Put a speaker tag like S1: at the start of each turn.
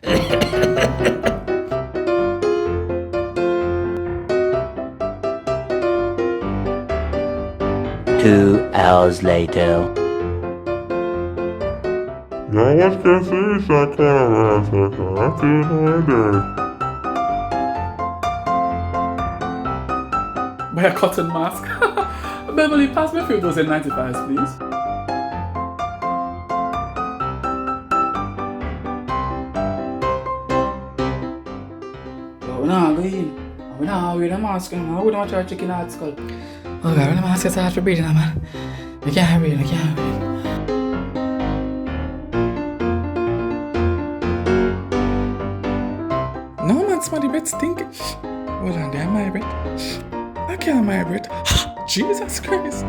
S1: 2 hours later.
S2: Now what can I say? I feel
S3: Buy a cotton mask. Beverly, pass me a few of those N95s, please. We're not going. We're not wearing a mask. I wouldn't want to try chicken heart skull. Oh God, when the mask is hard for breathing, man. I can't breathe, I can't breathe. No man's my breath stink. Hold on, there, my breath. I can't my breath. Jesus Christ.